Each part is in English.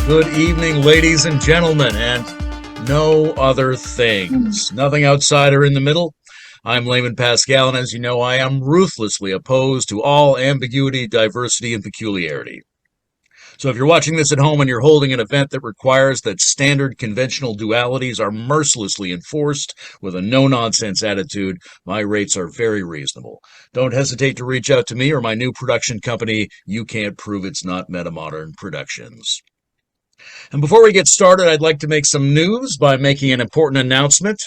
Good evening, ladies and gentlemen, and no other things. Nothing outside or in the middle. I'm Layman Pascal, and as you know, I am ruthlessly opposed to all ambiguity, diversity, and peculiarity. So if you're watching this at home and you're holding an event that requires that standard conventional dualities are mercilessly enforced with a no-nonsense attitude, my rates are very reasonable. Don't hesitate to reach out to me or my new production company, You Can't Prove It's Not Metamodern Productions. And before we get started, I'd like to make some news by making an important announcement.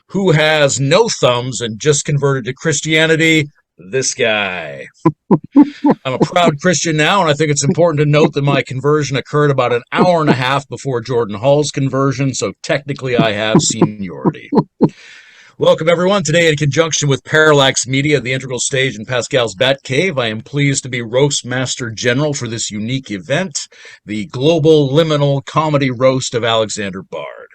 Who has no thumbs and just converted to Christianity? This guy. I'm a proud Christian now, and I think it's important to note that my conversion occurred about an hour and a half before Jordan Hall's conversion, so technically I have seniority. Welcome, everyone. Today, in conjunction with Parallax Media, the integral stage in Pascal's Batcave, I am pleased to be Roast Master General for this unique event, the Global Liminal Comedy Roast of Alexander Bard.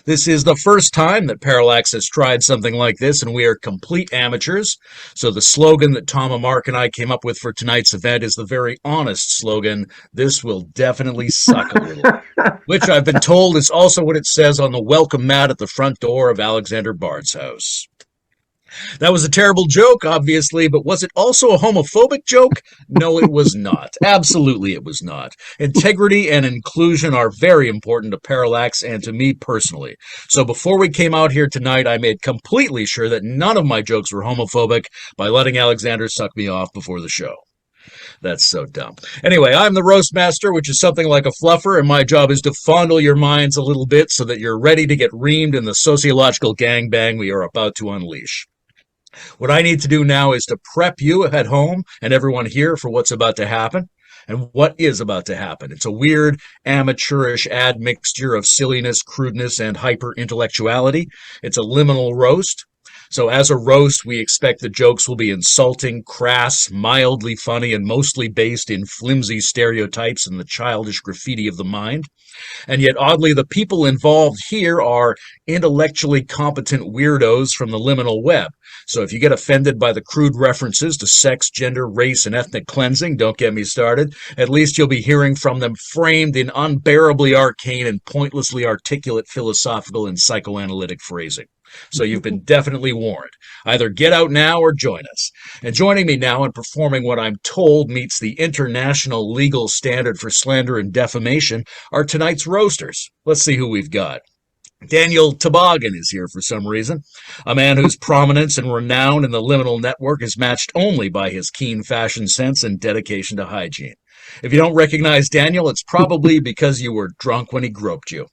This is the first time that Parallax has tried something like this, and we are complete amateurs. So the slogan that Tom, Mark, and I came up with for tonight's event is the very honest slogan, "This will definitely suck a little," which I've been told is also what it says on the welcome mat at the front door of Alexander Bard's house. That was a terrible joke, obviously, but was it also a homophobic joke? No, it was not. Absolutely, it was not. Integrity and inclusion are very important to Parallax and to me personally. So before we came out here tonight, I made completely sure that none of my jokes were homophobic by letting Alexander suck me off before the show. That's so dumb. Anyway, I'm the Roast Master, which is something like a fluffer, and my job is to fondle your minds a little bit so that you're ready to get reamed in the sociological gangbang we are about to unleash. What I need to do now is to prep you at home and everyone here for what's about to happen. And what is about to happen? It's a weird, amateurish admixture of silliness, crudeness, and hyper-intellectuality. It's a liminal roast. So as a roast, we expect the jokes will be insulting, crass, mildly funny, and mostly based in flimsy stereotypes and the childish graffiti of the mind. And yet, oddly, the people involved here are intellectually competent weirdos from the liminal web. So if you get offended by the crude references to sex, gender, race, and ethnic cleansing, don't get me started. At least you'll be hearing from them framed in unbearably arcane and pointlessly articulate philosophical and psychoanalytic phrasing. So you've been definitely warned. Either get out now or join us. And joining me now in performing what I'm told meets the international legal standard for slander and defamation are tonight's roasters. Let's see who we've got. Daniel Tabakman is here for some reason, a man whose prominence and renown in the liminal network is matched only by his keen fashion sense and dedication to hygiene. If you don't recognize Daniel, it's probably because you were drunk when he groped you.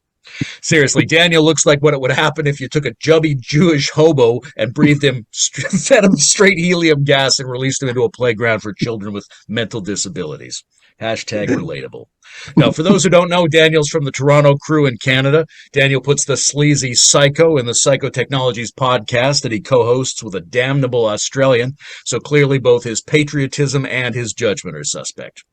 Seriously, Daniel looks like what it would happen if you took a chubby Jewish hobo and breathed him, fed him straight helium gas and released him into a playground for children with mental disabilities. Hashtag relatable. Now, for those who don't know, Daniel's from the Toronto crew in Canada. Daniel puts the sleazy psycho in the Psychotechnologies podcast that he co-hosts with a damnable Australian, so clearly both his patriotism and his judgment are suspect.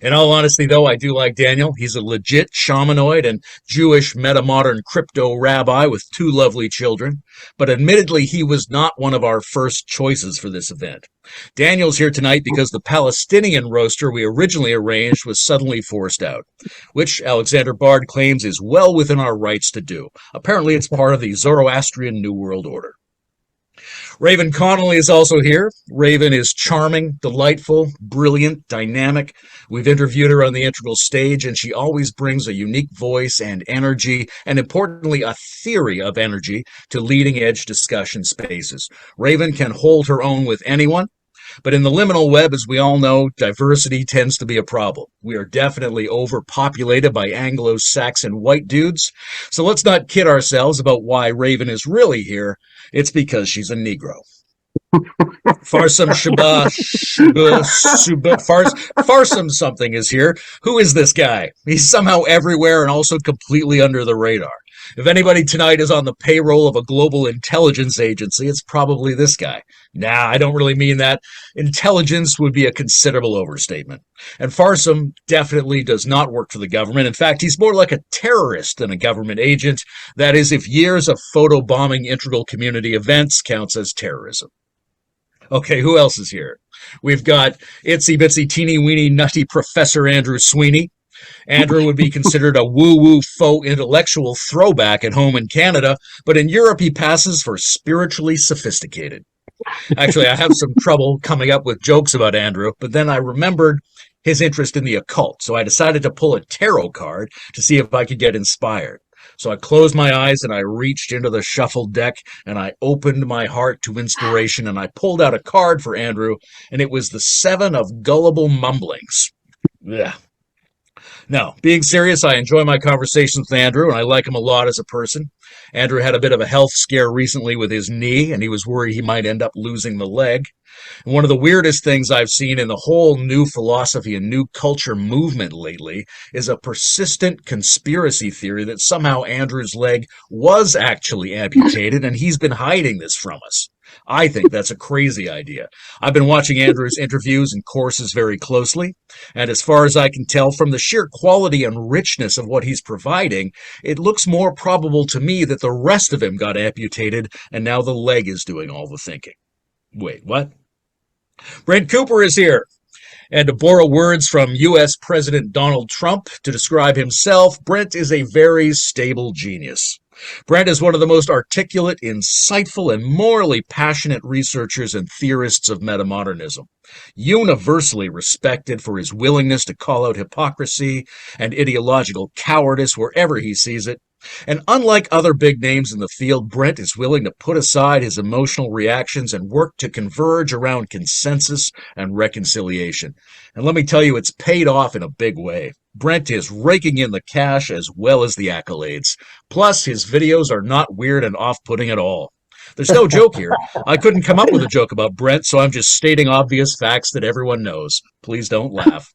In all honesty, though, I do like Daniel. He's a legit shamanoid and Jewish metamodern crypto rabbi with 2 lovely children. But admittedly, he was not one of our first choices for this event. Daniel's here tonight because the Palestinian roaster we originally arranged was suddenly forced out, which Alexander Bard claims is well within our rights to do. Apparently, it's part of the Zoroastrian New World Order. Raven Connelly is also here. Raven is charming, delightful, brilliant, dynamic. We've interviewed her on the integral stage, and she always brings a unique voice and energy, and importantly, a theory of energy to leading-edge discussion spaces. Raven can hold her own with anyone, but in the liminal web, as we all know, diversity tends to be a problem. We are definitely overpopulated by Anglo-Saxon white dudes, so let's not kid ourselves about why Raven is really here. It's because she's a Negro. Farsam Farsam something is here. Who is this guy? He's somehow everywhere and also completely under the radar. If anybody tonight is on the payroll of a global intelligence agency, it's probably this guy. Nah, I don't really mean that. Intelligence would be a considerable overstatement. And Farsam definitely does not work for the government. In fact, he's more like a terrorist than a government agent. That is, if years of photobombing integral community events counts as terrorism. Okay, who else is here? We've got itsy-bitsy, teeny-weeny, nutty Professor Andrew Sweeney. Andrew would be considered a woo-woo faux intellectual throwback at home in Canada, but in Europe he passes for spiritually sophisticated. Actually, I have some trouble coming up with jokes about Andrew, but then I remembered his interest in the occult, so I decided to pull a tarot card to see if I could get inspired. So I closed my eyes and I reached into the shuffled deck and I opened my heart to inspiration and I pulled out a card for Andrew, and it was the Seven of Gullible Mumblings. Yeah. Now, being serious, I enjoy my conversations with Andrew, and I like him a lot as a person. Andrew had a bit of a health scare recently with his knee, and he was worried he might end up losing the leg. And one of the weirdest things I've seen in the whole new philosophy and new culture movement lately is a persistent conspiracy theory that somehow Andrew's leg was actually amputated, and he's been hiding this from us. I think that's a crazy idea. I've been watching Andrew's interviews and courses very closely, and as far as I can tell from the sheer quality and richness of what he's providing, it looks more probable to me that the rest of him got amputated and now the leg is doing all the thinking. Wait, what? Brent Cooper is here. And to borrow words from U.S. President Donald Trump to describe himself, Brent is a very stable genius. Brent is one of the most articulate, insightful, and morally passionate researchers and theorists of metamodernism, universally respected for his willingness to call out hypocrisy and ideological cowardice wherever he sees it. And unlike other big names in the field, Brent is willing to put aside his emotional reactions and work to converge around consensus and reconciliation. And let me tell you, it's paid off in a big way. Brent is raking in the cash as well as the accolades. Plus, his videos are not weird and off-putting at all. There's no joke here. I couldn't come up with a joke about Brent, so I'm just stating obvious facts that everyone knows. Please don't laugh.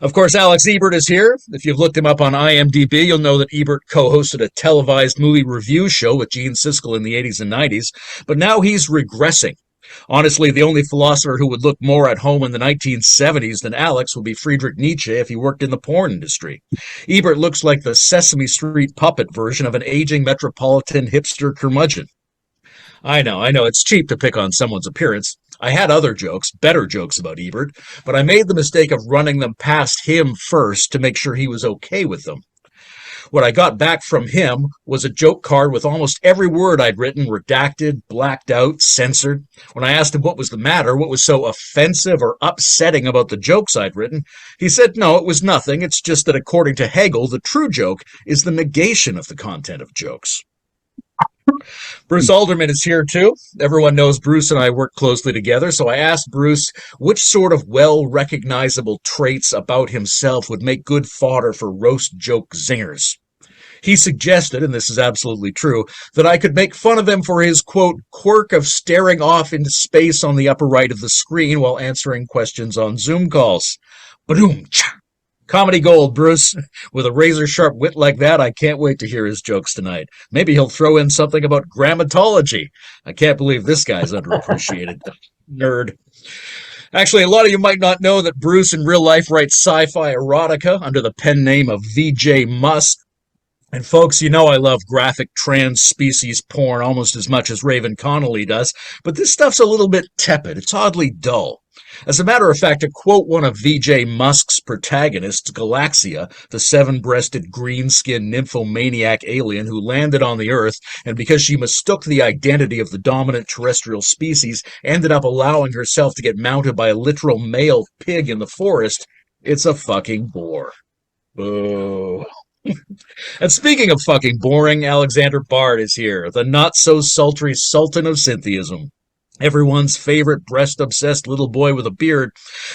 Of course, Alex Ebert is here. If you've looked him up on IMDb, you'll know that Ebert co-hosted a televised movie review show with Gene Siskel in the 80s and 90s, but now he's regressing. Honestly, the only philosopher who would look more at home in the 1970s than Alex would be Friedrich Nietzsche if he worked in the porn industry. Ebert looks like the Sesame Street puppet version of an aging metropolitan hipster curmudgeon. I know, it's cheap to pick on someone's appearance. I had other jokes, better jokes about Ebert, but I made the mistake of running them past him first to make sure he was okay with them. What I got back from him was a joke card with almost every word I'd written redacted, blacked out, censored. When I asked him what was the matter, what was so offensive or upsetting about the jokes I'd written, he said no, it was nothing. It's just that according to Hegel, the true joke is the negation of the content of jokes. Bruce Alderman is here too. Everyone knows Bruce and I work closely together, so I asked Bruce which sort of well-recognizable traits about himself would make good fodder for roast joke zingers. He suggested, and this is absolutely true, that I could make fun of him for his, quote, quirk of staring off into space on the upper right of the screen while answering questions on Zoom calls. Ba-doom-cha! Comedy gold, Bruce. With a razor-sharp wit like that, I can't wait to hear his jokes tonight. Maybe he'll throw in something about grammatology. I can't believe this guy's underappreciated. Nerd. Actually, a lot of you might not know that Bruce in real life writes sci-fi erotica under the pen name of VJ Musk. And folks, you know I love graphic trans-species porn almost as much as Raven Connelly does, but this stuff's a little bit tepid. It's oddly dull. As a matter of fact, to quote one of VJ Musk's protagonists, Galaxia, the seven-breasted, green-skinned nymphomaniac alien who landed on the Earth, and because she mistook the identity of the dominant terrestrial species, ended up allowing herself to get mounted by a literal male pig in the forest, it's a fucking bore. Boo. And speaking of fucking boring, Alexander Bard is here, the not-so-sultry sultan of Cynthiism. Everyone's favorite breast-obsessed little boy with a beard,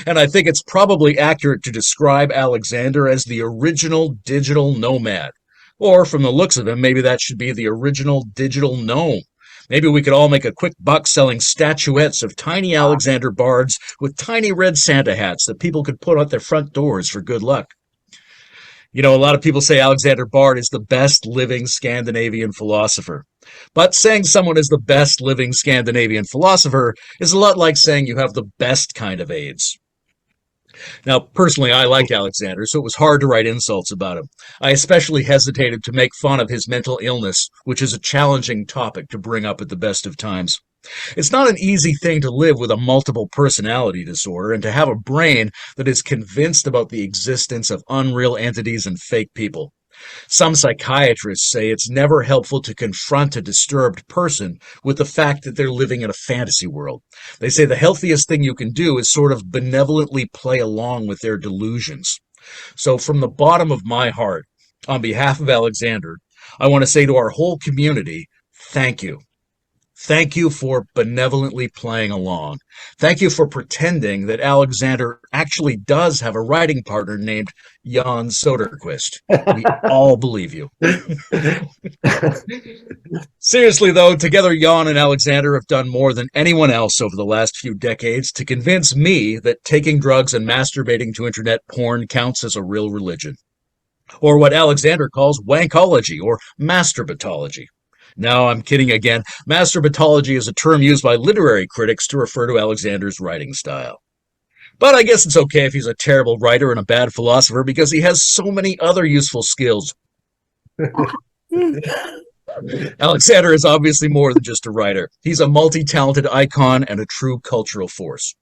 and I think it's probably accurate to describe Alexander as the original digital nomad. Or, from the looks of him, maybe that should be the original digital gnome. Maybe we could all make a quick buck selling statuettes of tiny Alexander Bards with tiny red Santa hats that people could put at their front doors for good luck. You know, a lot of people say Alexander Bard is the best living Scandinavian philosopher. But saying someone is the best living Scandinavian philosopher is a lot like saying you have the best kind of AIDS. Now, personally, I like Alexander, so it was hard to write insults about him. I especially hesitated to make fun of his mental illness, which is a challenging topic to bring up at the best of times. It's not an easy thing to live with a multiple personality disorder and to have a brain that is convinced about the existence of unreal entities and fake people. Some psychiatrists say it's never helpful to confront a disturbed person with the fact that they're living in a fantasy world. They say the healthiest thing you can do is sort of benevolently play along with their delusions. So, from the bottom of my heart, on behalf of Alexander, I want to say to our whole community, thank you. Thank you for benevolently playing along. Thank you for pretending that Alexander actually does have a writing partner named Jan Soderquist. We all believe you. Seriously, though, together Jan and Alexander have done more than anyone else over the last few decades to convince me that taking drugs and masturbating to internet porn counts as a real religion. Or what Alexander calls wankology or masturbatology. No, I'm kidding again. Masturbatology is a term used by literary critics to refer to Alexander's writing style. But I guess it's okay if he's a terrible writer and a bad philosopher because he has so many other useful skills. Alexander is obviously more than just a writer. He's a multi-talented icon and a true cultural force.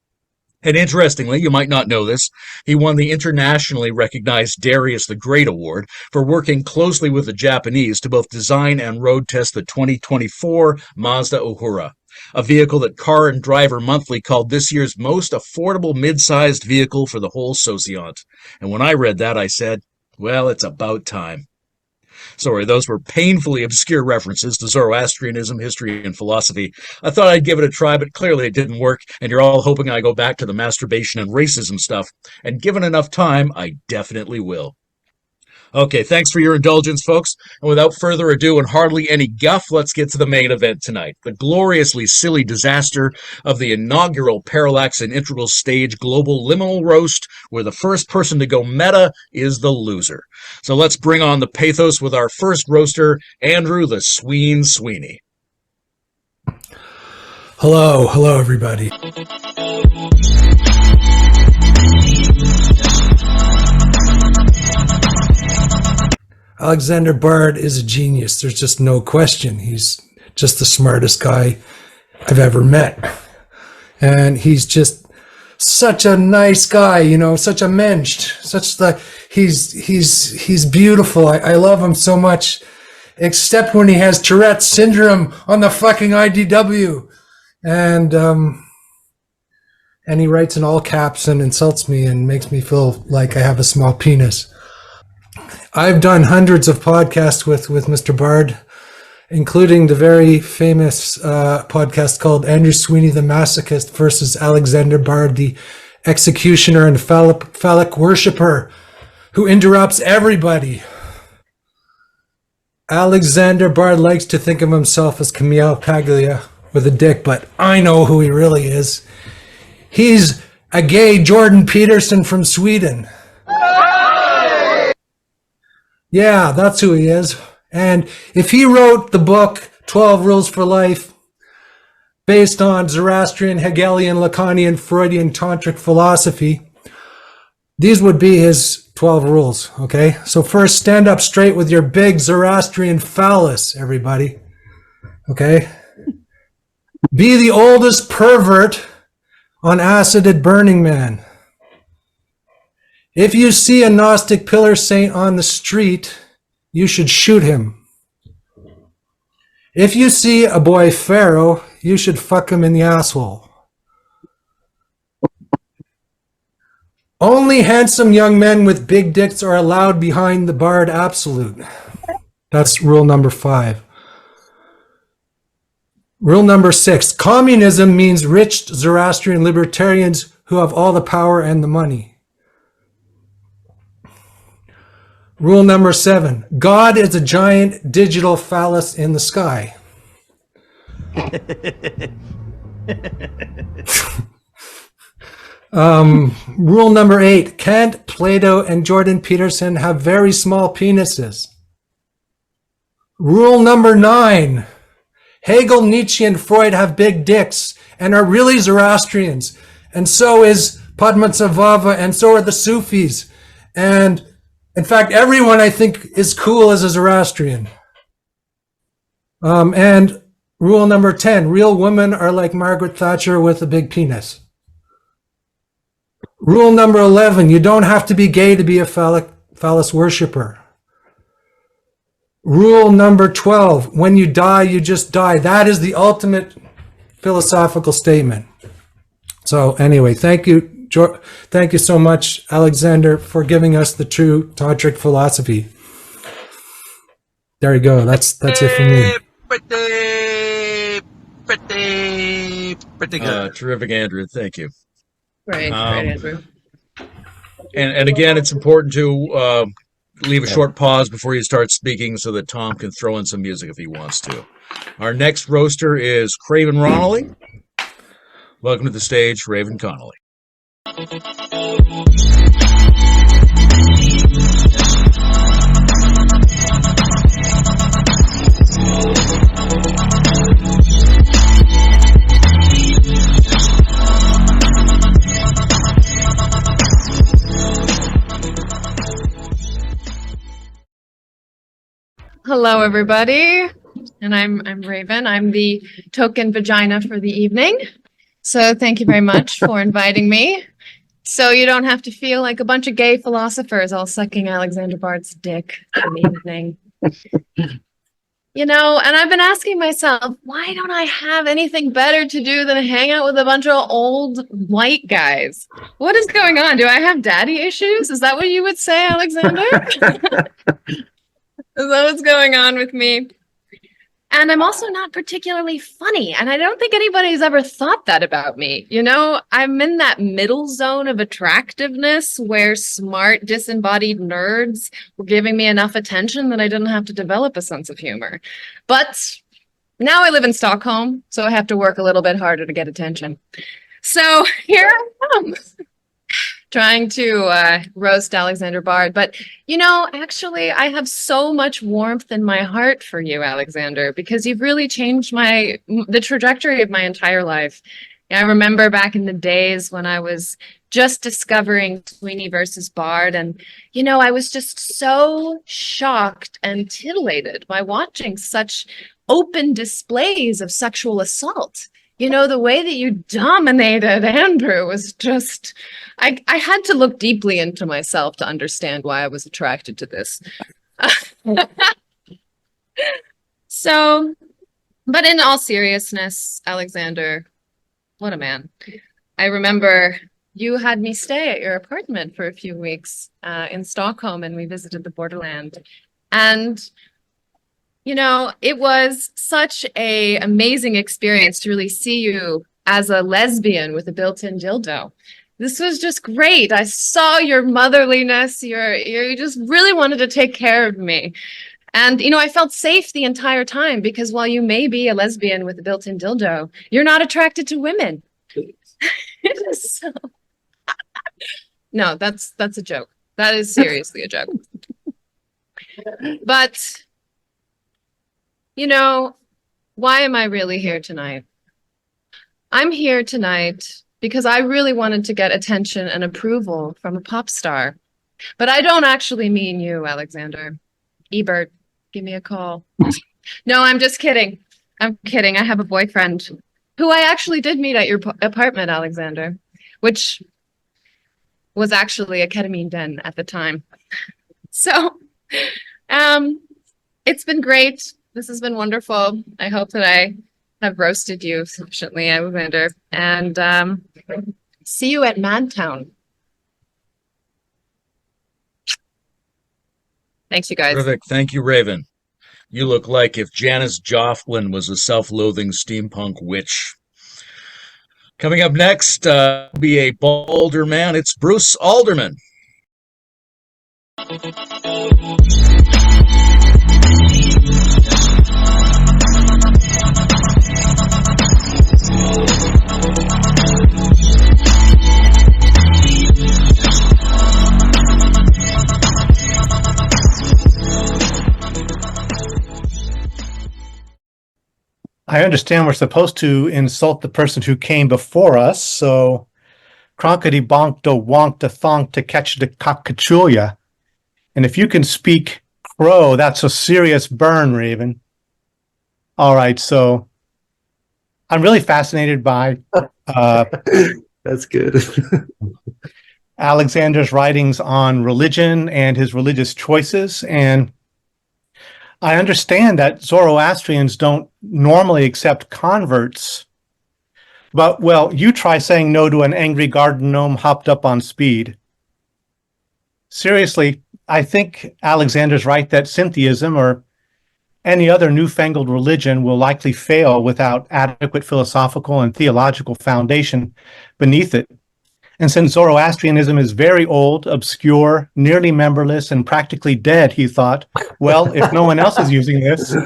And interestingly, you might not know this, he won the internationally recognized Darius the Great Award for working closely with the Japanese to both design and road test the 2024 Mazda Uhura, a vehicle that Car and Driver Monthly called this year's most affordable mid-sized vehicle for the whole sociant. And when I read that, I said, well, it's about time. Sorry, those were painfully obscure references to Zoroastrianism, history, and philosophy. I thought I'd give it a try, but clearly it didn't work, and you're all hoping I go back to the masturbation and racism stuff. And given enough time, I definitely will. Okay, thanks for your indulgence, folks. And without further ado and hardly any guff, let's get to the main event tonight. The gloriously silly disaster of the inaugural Parallax and Integral Stage Global Liminal Roast, where the first person to go meta is the loser. So let's bring on the pathos with our first roaster, Andrew the Sweeney. Hello, everybody. Alexander Bard is a genius. There's just no question. He's just the smartest guy I've ever met. And he's just such a nice guy, such a mensch, he's beautiful. I love him so much, except when he has Tourette's syndrome on the fucking IDW. And he writes in all caps and insults me and makes me feel like I have a small penis. I've done hundreds of podcasts with Mr. Bard, including the very famous podcast called Andrew Sweeney the Masochist versus Alexander Bard, the executioner and phallic worshipper who interrupts everybody. Alexander Bard likes to think of himself as Camille Paglia with a dick, but I know who he really is. He's a gay Jordan Peterson from Sweden. Yeah, that's who he is. And if he wrote the book 12 Rules for Life based on Zoroastrian, Hegelian, Lacanian, Freudian, Tantric philosophy, these would be his 12 rules, okay? So first, stand up straight with your big Zoroastrian phallus, everybody, okay? Be the oldest pervert on acid at Burning Man. If you see a Gnostic pillar saint on the street, you should shoot him. If you see a boy pharaoh, you should fuck him in the asshole. Only handsome young men with big dicks are allowed behind the Bard Absolute. That's rule number 5. Rule number 6, communism means rich Zoroastrian libertarians who have all the power and the money. Rule number 7, God is a giant digital phallus in the sky. Rule number 8, Kant, Plato, and Jordan Peterson have very small penises. Rule number 9, Hegel, Nietzsche, and Freud have big dicks and are really Zoroastrians. And so is Padmasambhava, and so are the Sufis. And in fact, everyone I think is cool as a Zoroastrian. And Rule number 10, real women are like Margaret Thatcher with a big penis. Rule number 11, you don't have to be gay to be a phallus worshiper. Rule number 12, when you die, you just die. That is the ultimate philosophical statement. So anyway, thank you so much, Alexander, for giving us the true tantric philosophy. There you go. That's it for me. Pretty good. Terrific, Andrew. Thank you. Great, Andrew. And again, it's important to leave a short pause before you start speaking so that Tom can throw in some music if he wants to. Our next roaster is Craven Ronelly. Welcome to the stage, Raven Connelly. Hello, everybody. And I'm Raven. I'm the token vagina for the evening. So thank you very much for inviting me. So you don't have to feel like a bunch of gay philosophers all sucking Alexander Bart's dick in the evening. You know, and I've been asking myself, why don't I have anything better to do than hang out with a bunch of old white guys? What is going on? Do I have daddy issues? Is that what you would say, Alexander? Is that what's going on with me? And I'm also not particularly funny. And I don't think anybody's ever thought that about me. You know, I'm in that middle zone of attractiveness where smart, disembodied nerds were giving me enough attention that I didn't have to develop a sense of humor. But now I live in Stockholm, so I have to work a little bit harder to get attention. So here I am. Trying to roast Alexander Bard. But, you know, actually, I have so much warmth in my heart for you, Alexander, because you've really changed the trajectory of my entire life. I remember back in the days when I was just discovering Sweeney versus Bard, and, you know, I was just so shocked and titillated by watching such open displays of sexual assault. You know, the way that you dominated Andrew was just, I had to look deeply into myself to understand why I was attracted to this. So, but in all seriousness, Alexander, what a man. I remember you had me stay at your apartment for a few weeks in Stockholm, and we visited the borderland. And you know, it was such an amazing experience to really see you as a lesbian with a built-in dildo. This was just great. I saw your motherliness. You just really wanted to take care of me. And, you know, I felt safe the entire time because while you may be a lesbian with a built-in dildo, you're not attracted to women. It is so... No, that's a joke. That is seriously a joke. But... you know, why am I really here tonight? I'm here tonight because I really wanted to get attention and approval from a pop star. But I don't actually mean you, Alexander. Ebert, give me a call. No, I'm just kidding. I'm kidding. I have a boyfriend who I actually did meet at your apartment, Alexander, which was actually a ketamine den at the time. So, it's been great. This has been wonderful. I hope that I have roasted you sufficiently, Alexander. And see you at Madtown. Thanks, you guys. Terrific. Thank you, Raven. You look like if Janis Joplin was a self-loathing steampunk witch. Coming up next, will be a bolder man. It's Bruce Alderman. I understand we're supposed to insult the person who came before us, so cronkety bonk to wonk to thonk to catch the cockachulia. And if you can speak crow, that's a serious burn, Raven. All right, so I'm really fascinated by That's good. Alexander's writings on religion and his religious choices. And I understand that Zoroastrians don't normally accept converts. But, well, you try saying no to an angry garden gnome hopped up on speed. Seriously, I think Alexander's right that syntheism or any other newfangled religion will likely fail without adequate philosophical and theological foundation beneath it. And since Zoroastrianism is very old, obscure, nearly memberless, and practically dead, he thought, well, if no one else is using this,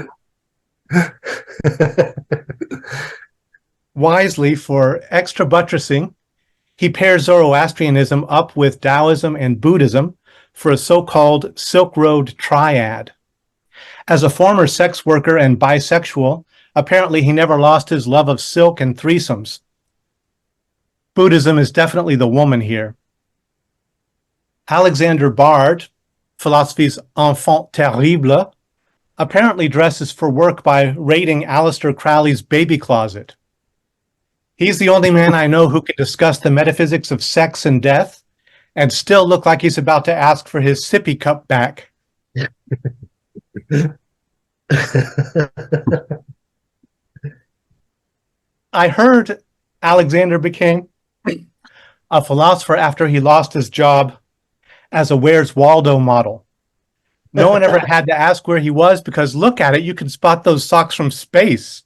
wisely, for extra buttressing, he pairs Zoroastrianism up with Taoism and Buddhism for a so-called Silk Road triad. As a former sex worker and bisexual, apparently he never lost his love of silk and threesomes. Buddhism is definitely the woman here. Alexander Bard, philosophy's enfant terrible, apparently dresses for work by raiding Aleister Crowley's baby closet. He's the only man I know who can discuss the metaphysics of sex and death and still look like he's about to ask for his sippy cup back. I heard Alexander became a philosopher after he lost his job as a Where's Waldo model. No one ever had to ask where he was because look at it, you can spot those socks from space.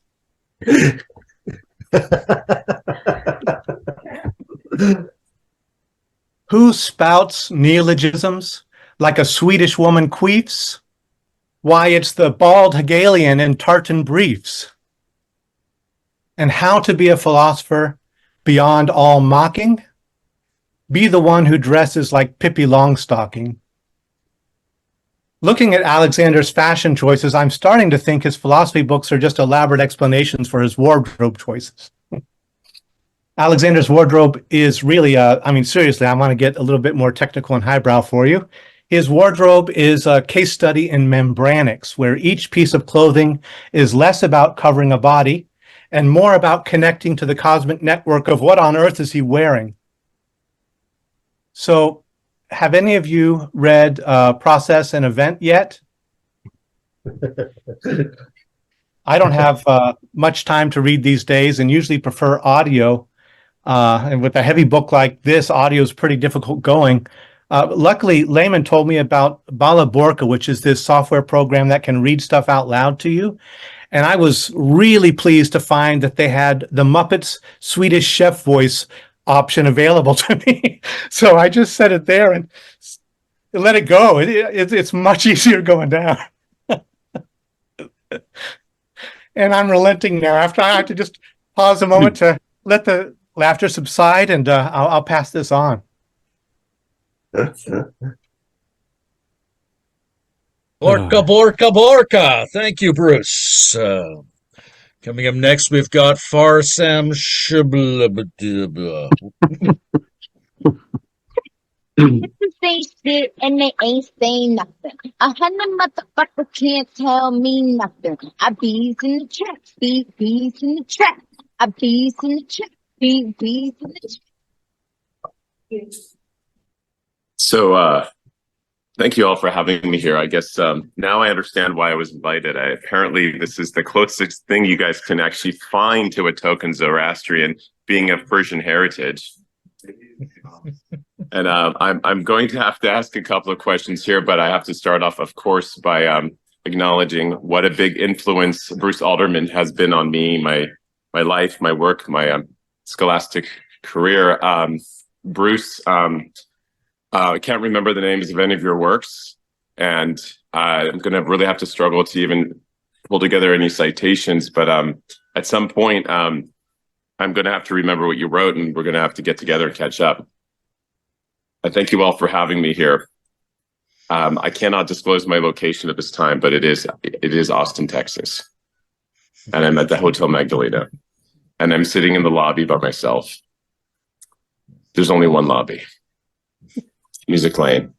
Who spouts neologisms like a Swedish woman queefs? Why, it's the bald Hegelian in tartan briefs. And how to be a philosopher beyond all mocking? Be the one who dresses like Pippi Longstocking. Looking at Alexander's fashion choices, I'm starting to think his philosophy books are just elaborate explanations for his wardrobe choices. Alexander's wardrobe is really, seriously, I want to get a little bit more technical and highbrow for you. His wardrobe is a case study in membranics, where each piece of clothing is less about covering a body and more about connecting to the cosmic network of what on earth is he wearing. So, have any of you read Process and Event yet? I don't have much time to read these days and usually prefer audio. And with a heavy book like this, audio is pretty difficult going. Luckily, Layman told me about Balaborka, which is this software program that can read stuff out loud to you. And I was really pleased to find that they had the Muppets Swedish chef voice option available to me. So I just set it there and let it go. It's much easier going down. And I'm relenting now. After I have to just pause a moment to let the laughter subside, and I'll pass this on. Borka, Borka, Borka. Thank you, Bruce. Coming up next, we've got Farsam Shibla. Say shit and they ain't saying nothing. 100 motherfuckers can't tell me nothing. I bees in the trap, bees in the trap. I bees in the trap, bees in the trap. So, thank you all for having me here. I guess now I understand why I was invited. Apparently, this is the closest thing you guys can actually find to a token Zoroastrian, being of Persian heritage. And I'm going to have to ask a couple of questions here, but I have to start off, of course, by acknowledging what a big influence Bruce Alderman has been on me, my life, my work, my scholastic career. Bruce, I can't remember the names of any of your works, and I'm going to really have to struggle to even pull together any citations. But at some point, I'm going to have to remember what you wrote, and we're going to have to get together and catch up. I thank you all for having me here. I cannot disclose my location at this time, but it is Austin, Texas, and I'm at the Hotel Magdalena, and I'm sitting in the lobby by myself. There's only one lobby. Music Lane.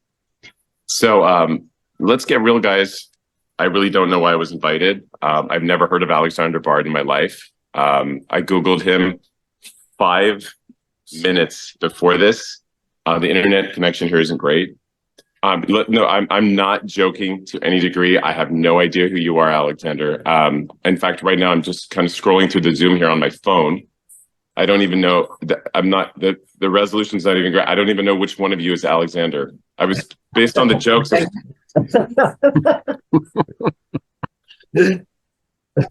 So let's get real, guys. I really don't know why I was invited. I've never heard of Alexander Bard in my life. I Googled him 5 minutes before this. The internet connection here isn't great. No, I'm not joking to any degree. I have no idea who you are, Alexander. In fact, right now I'm just kind of scrolling through the Zoom here on my phone. I don't even know. The resolution's not even great. I don't even know which one of you is Alexander. I was based on the jokes.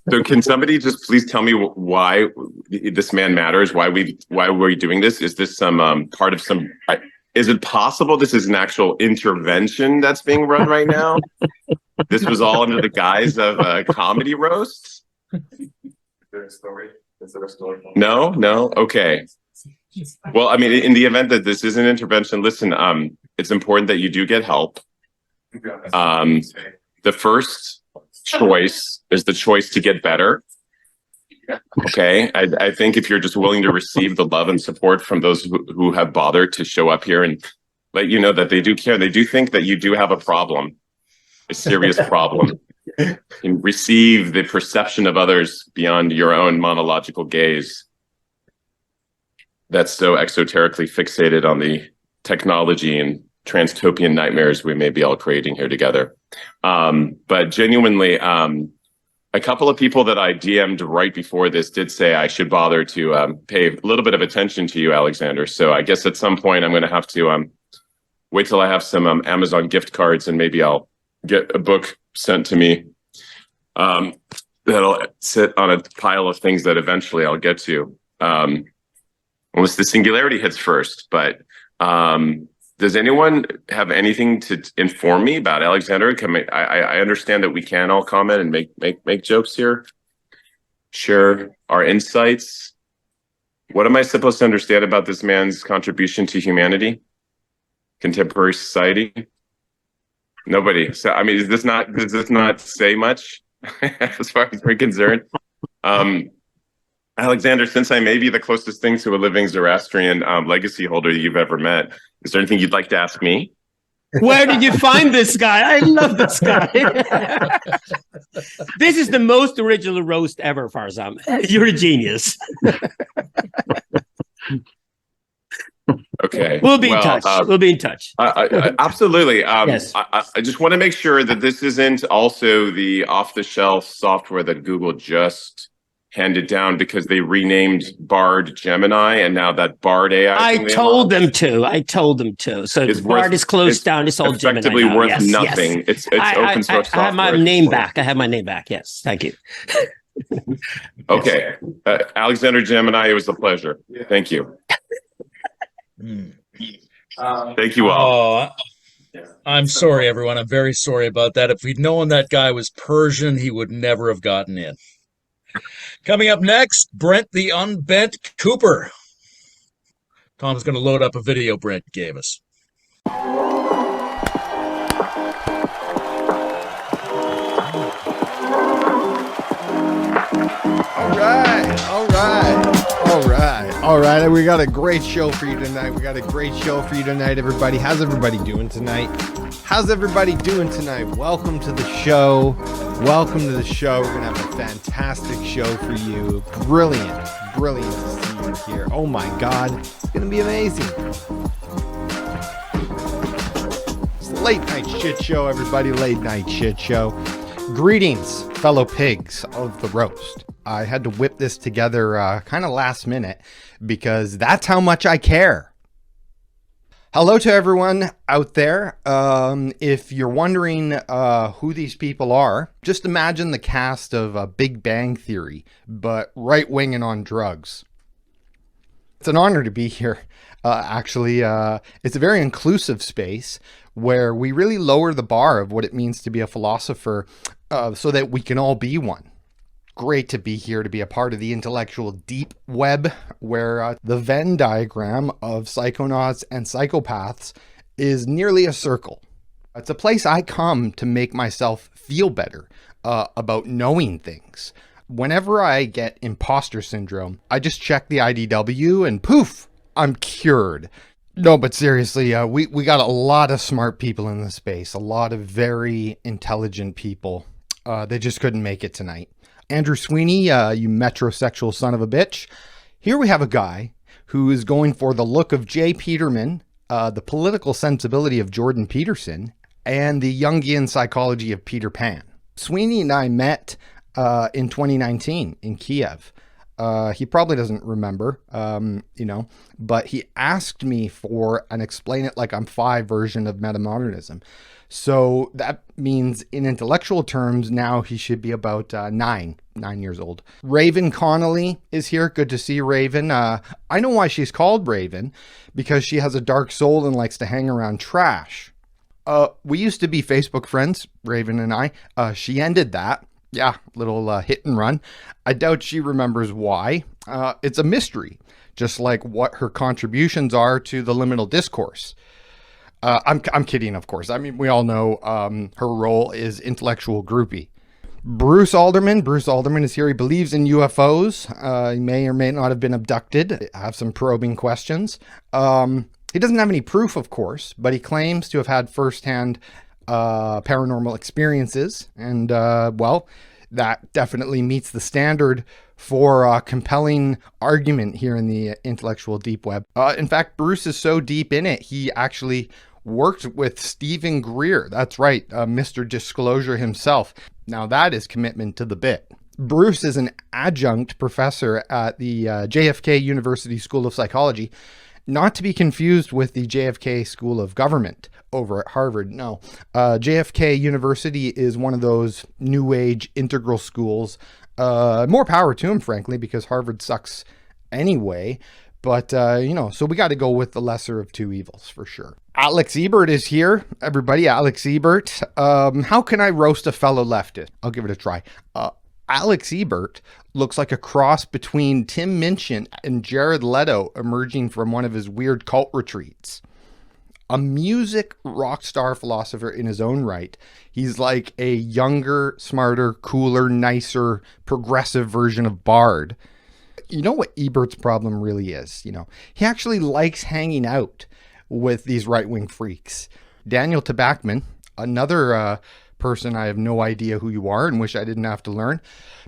So can somebody just please tell me why this man matters? Why we're doing this? Is this some part of some? Is it possible this is an actual intervention that's being run right now? This was all under the guise of a comedy roast? Is there a story? No? Okay. Well, I mean, in the event that this is an intervention, listen, it's important that you do get help. The first choice is the choice to get better. Okay, I think if you're just willing to receive the love and support from those who have bothered to show up here and let you know that they do care, they do think that you do have a problem, a serious problem, and receive the perception of others beyond your own monological gaze that's so exoterically fixated on the technology and transtopian nightmares we may be all creating here together. But genuinely, a couple of people that I DM'd right before this did say I should bother to pay a little bit of attention to you, Alexander. So I guess at some point I'm going to have to wait till I have some Amazon gift cards and maybe I'll get a book sent to me that'll sit on a pile of things that eventually I'll get to. Unless the singularity hits first. But does anyone have anything to inform me about Alexander? I understand that we can all comment and make jokes here, share our insights. What am I supposed to understand about this man's contribution to humanity, contemporary society? Nobody. So I mean, does this not say much as far as we're concerned? Alexander, since I may be the closest thing to a living Zoroastrian legacy holder you've ever met, is there anything you'd like to ask me? Where did you find this guy? I love this guy. This is the most original roast ever, Farsam. You're a genius. Okay. We'll be in touch. We'll be in touch. Absolutely. Yes. I just want to make sure that this isn't also the off-the-shelf software that Google just handed down because they renamed Bard Gemini, and now that Bard AI. I told them to. So Bard is closed down. It's all Gemini. Effectively now. worth Yes, nothing. Yes. It's open source software. I have my name back. Yes. Thank you. Okay. Alexander Gemini, it was a pleasure. Thank you. Thank you all. I'm sorry, everyone. I'm very sorry about that. If we'd known that guy was Persian, he would never have gotten in. Coming up next, Brent the Unbent Cooper. Tom's going to load up a video Brent gave us. All right. We got a great show for you tonight. Everybody. How's everybody doing tonight? Welcome to the show. We're going to have a fantastic show for you. Brilliant to see you here. Oh my God. It's going to be amazing. It's the Late Night Shit Show, everybody. Late Night Shit Show. Greetings, fellow pigs of the roast. I had to whip this together kind of last minute because that's how much I care. Hello to everyone out there. If you're wondering who these people are, just imagine the cast of Big Bang Theory, but right-wing and on drugs. It's an honor to be here. Actually, it's a very inclusive space where we really lower the bar of what it means to be a philosopher so that we can all be one. Great to be here to be a part of the intellectual deep web where the Venn diagram of psychonauts and psychopaths is nearly a circle. It's a place I come to make myself feel better about knowing things. Whenever I get imposter syndrome, I just check the IDW and poof, I'm cured. No, but seriously, we got a lot of smart people in this space, a lot of very intelligent people. They just couldn't make it tonight. Andrew Sweeney, you metrosexual son of a bitch. Here we have a guy who is going for the look of Jay Peterman, the political sensibility of Jordan Peterson, and the Jungian psychology of Peter Pan. Sweeney and I met in 2019 in Kiev. He probably doesn't remember, but he asked me for an Explain It Like I'm 5 version of metamodernism. So that means in intellectual terms, now he should be about 9 years old. Raven Connelly is here. Good to see Raven. I know why she's called Raven, because she has a dark soul and likes to hang around trash. We used to be Facebook friends, Raven and I. She ended that. Yeah, little hit and run. I doubt she remembers why. It's a mystery, just like what her contributions are to the liminal discourse. I'm kidding, of course. I mean, we all know her role is intellectual groupie. Bruce Alderman is here. He believes in UFOs. He may or may not have been abducted. I have some probing questions. He doesn't have any proof, of course, but he claims to have had firsthand paranormal experiences. And, that definitely meets the standard for a compelling argument here in the intellectual deep web. In fact, Bruce is so deep in it, he actually worked with Stephen Greer. That's right, Mr. Disclosure himself. Now that is commitment to the bit. Bruce is an adjunct professor at the JFK University School of Psychology, not to be confused with the JFK School of Government over at Harvard. No, JFK University is one of those new age integral schools. More power to him, frankly, because Harvard sucks anyway. But, so we got to go with the lesser of two evils for sure. Alex Ebert is here. Everybody, Alex Ebert. How can I roast a fellow leftist? I'll give it a try. Alex Ebert looks like a cross between Tim Minchin and Jared Leto emerging from one of his weird cult retreats. A music rock star philosopher in his own right. He's like a younger, smarter, cooler, nicer, progressive version of Bard. You know what Ebert's problem really is? He actually likes hanging out with these right-wing freaks. Daniel Tabakman, another person I have no idea who you are and wish I didn't have to learn,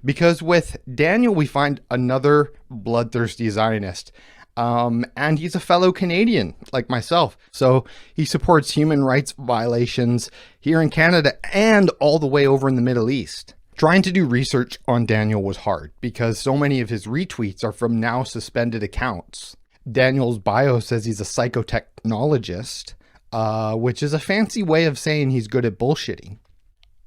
because with Daniel we find another bloodthirsty Zionist. And he's a fellow Canadian like myself. So he supports human rights violations here in Canada and all the way over in the Middle East. Trying to do research on Daniel was hard because so many of his retweets are from now suspended accounts. Daniel's bio says he's a psychotechnologist, which is a fancy way of saying he's good at bullshitting.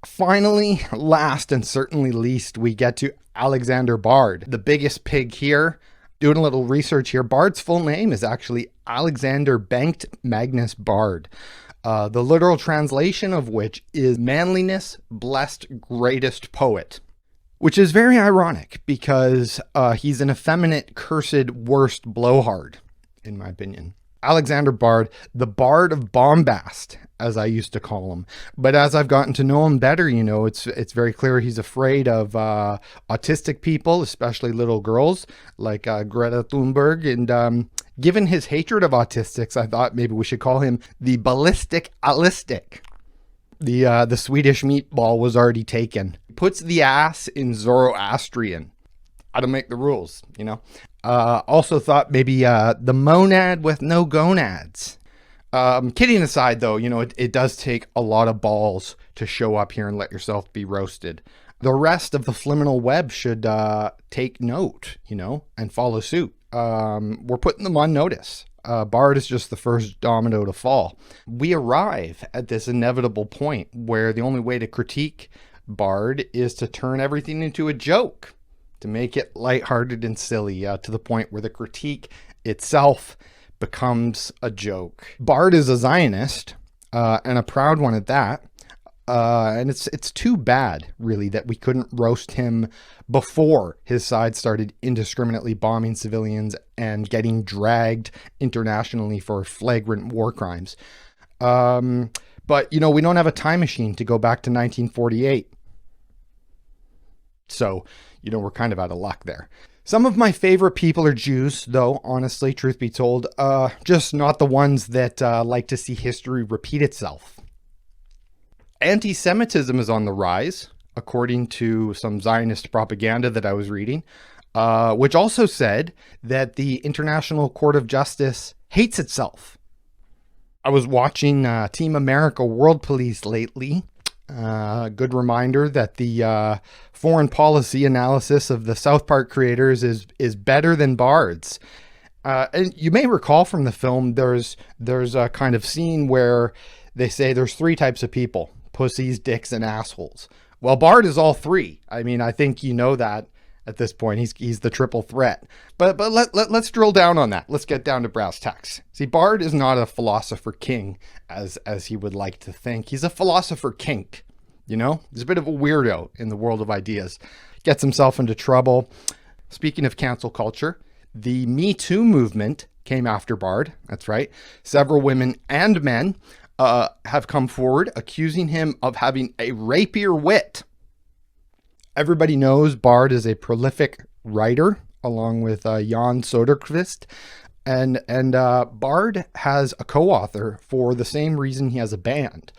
Finally, last and certainly least, we get to Alexander Bard, the biggest pig here. Doing a little research here, Bard's full name is actually Alexander Bengt Magnus Bard. The literal translation of which is manliness blessed greatest poet, which is very ironic because he's an effeminate, cursed, worst blowhard, in my opinion. Alexander Bard, the Bard of Bombast, as I used to call him. But as I've gotten to know him better, it's very clear he's afraid of autistic people, especially little girls like Greta Thunberg. And given his hatred of autistics, I thought maybe we should call him the Ballistic Allistic. The Swedish meatball was already taken. Puts the ass in Zoroastrian. I don't make the rules, Also thought maybe the monad with no gonads. Kidding aside, though, it does take a lot of balls to show up here and let yourself be roasted. The rest of the Liminal web should take note, and follow suit. We're putting them on notice. Bard is just the first domino to fall. We arrive at this inevitable point where the only way to critique Bard is to turn everything into a joke, to make it lighthearted and silly, to the point where the critique itself becomes a joke. Bard is a Zionist, and a proud one at that. And it's too bad, really, that we couldn't roast him before his side started indiscriminately bombing civilians and getting dragged internationally for flagrant war crimes. But, we don't have a time machine to go back to 1948. So, we're kind of out of luck there. Some of my favorite people are Jews, though, honestly, truth be told. Just not the ones that like to see history repeat itself. Anti-Semitism is on the rise. according to some Zionist propaganda that I was reading, which also said that the International Court of Justice hates itself. I was watching Team America World Police lately. Good reminder that the foreign policy analysis of the South Park creators is better than Bard's. And you may recall from the film, there's a kind of scene where they say there's three types of people: pussies, dicks, and assholes. Well, Bard is all three. I mean, I think you know that at this point. He's the triple threat. But let's drill down on that. Let's get down to brass tacks. See, Bard is not a philosopher king as he would like to think. He's a philosopher kink. You know, he's a bit of a weirdo in the world of ideas. Gets himself into trouble. Speaking of cancel culture, the Me Too movement came after Bard. That's right. Several women and men have come forward accusing him of having a rapier wit. Everybody knows Bard is a prolific writer, along with Jan Soderquist. And Bard has a co-author for the same reason he has a band,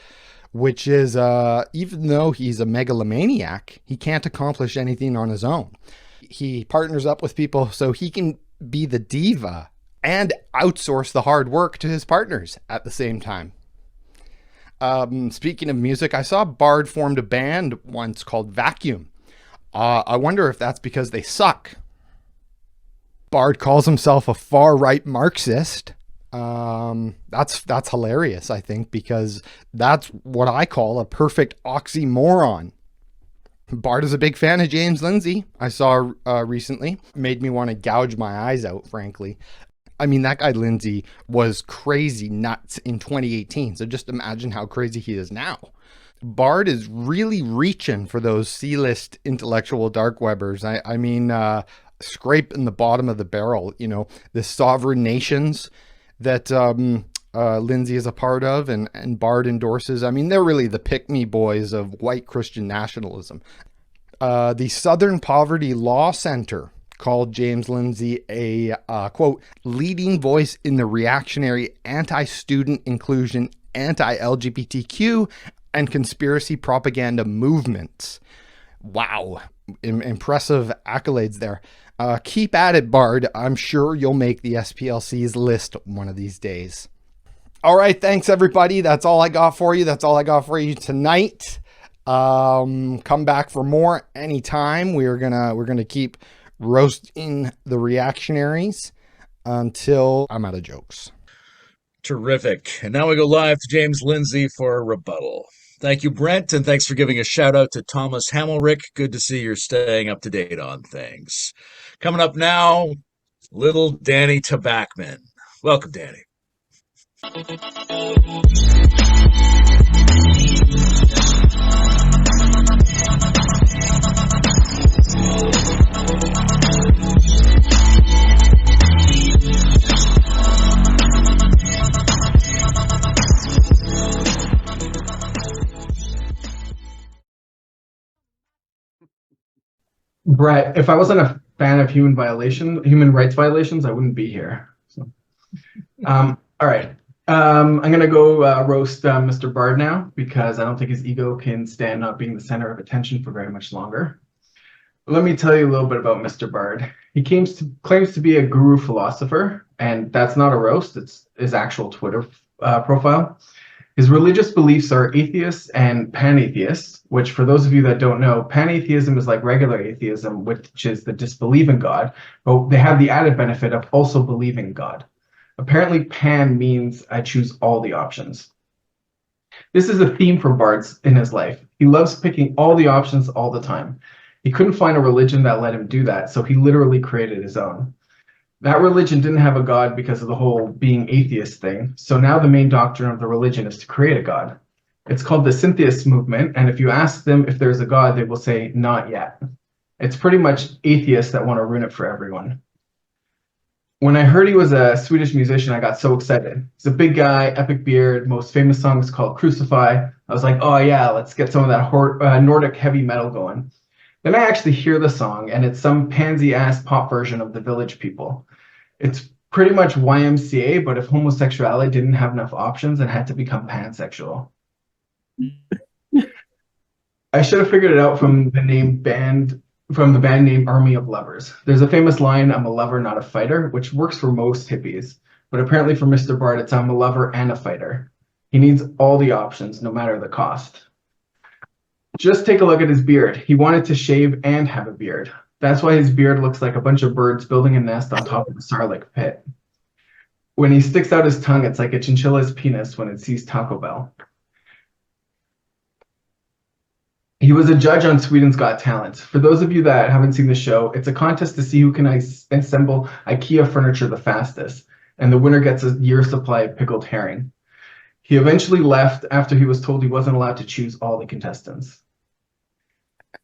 which is even though he's a megalomaniac, he can't accomplish anything on his own. He partners up with people so he can be the diva and outsource the hard work to his partners at the same time. Speaking of music, I saw Bard formed a band once called Vacuum. I wonder if that's because they suck. Bard calls himself a far-right Marxist. That's hilarious, I think, because that's what I call a perfect oxymoron. Bard is a big fan of James Lindsay. I saw recently. Made me want to gouge my eyes out, frankly. I mean, that guy Lindsay was crazy nuts in 2018. So just imagine how crazy he is now. Bard is really reaching for those C-list intellectual dark webbers. I mean, scraping the bottom of the barrel, you know, the sovereign nations that Lindsay is a part of and Bard endorses. I mean, they're really the pick-me boys of white Christian nationalism. The Southern Poverty Law Center called James Lindsay a, quote, leading voice in the reactionary anti-student inclusion, anti-LGBTQ, and conspiracy propaganda movements. Wow. Impressive accolades there. Keep at it, Bard. I'm sure you'll make the SPLC's list one of these days. All right. Thanks, everybody. That's all I got for you. That's all I got for you tonight. Come back for more anytime. We're gonna keep roasting the reactionaries until I'm out of jokes. Terrific. And now we go live to James Lindsay for a rebuttal. Thank you, Brent, and thanks for giving a shout out to Thomas Hammelrick. Good to see you're staying up to date on things. Coming up now, little Danny Tabakman. Welcome, Danny. Brett, if I wasn't a fan of human rights violations, I wouldn't be here. So, all right. I'm going to go roast Mr. Bard now because I don't think his ego can stand not being the center of attention for very much longer. Let me tell you a little bit about Mr. Bard. He claims to be a guru philosopher, and that's not a roast. It's his actual Twitter profile. His religious beliefs are atheists and pan-atheists, which for those of you that don't know, pan-atheism is like regular atheism, which is the disbelief in God, but they have the added benefit of also believing God. Apparently pan means I choose all the options. This is a theme for Bard in his life. He loves picking all the options all the time. He couldn't find a religion that let him do that, so he literally created his own. That religion didn't have a God because of the whole being atheist thing, so now the main doctrine of the religion is to create a God. It's called the syntheist movement, and if you ask them if there's a God, they will say, not yet. It's pretty much atheists that want to ruin it for everyone. When I heard he was a Swedish musician, I got so excited. He's a big guy, epic beard, most famous song is called Crucify. I was like, oh yeah, let's get some of that Nordic heavy metal going. Then I actually hear the song, and it's some pansy-ass pop version of The Village People. It's pretty much YMCA, but if homosexuality didn't have enough options and had to become pansexual. I should have figured it out from the band name Army of Lovers. There's a famous line, "I'm a lover, not a fighter," which works for most hippies. But apparently for Mr. Bard, it's "I'm a lover and a fighter." He needs all the options, no matter the cost. Just take a look at his beard. He wanted to shave and have a beard. That's why his beard looks like a bunch of birds building a nest on top of a Sarlacc pit. When he sticks out his tongue, it's like a chinchilla's penis when it sees Taco Bell. He was a judge on Sweden's Got Talent. For those of you that haven't seen the show, it's a contest to see who can assemble IKEA furniture the fastest, and the winner gets a year's supply of pickled herring. He eventually left after he was told he wasn't allowed to choose all the contestants.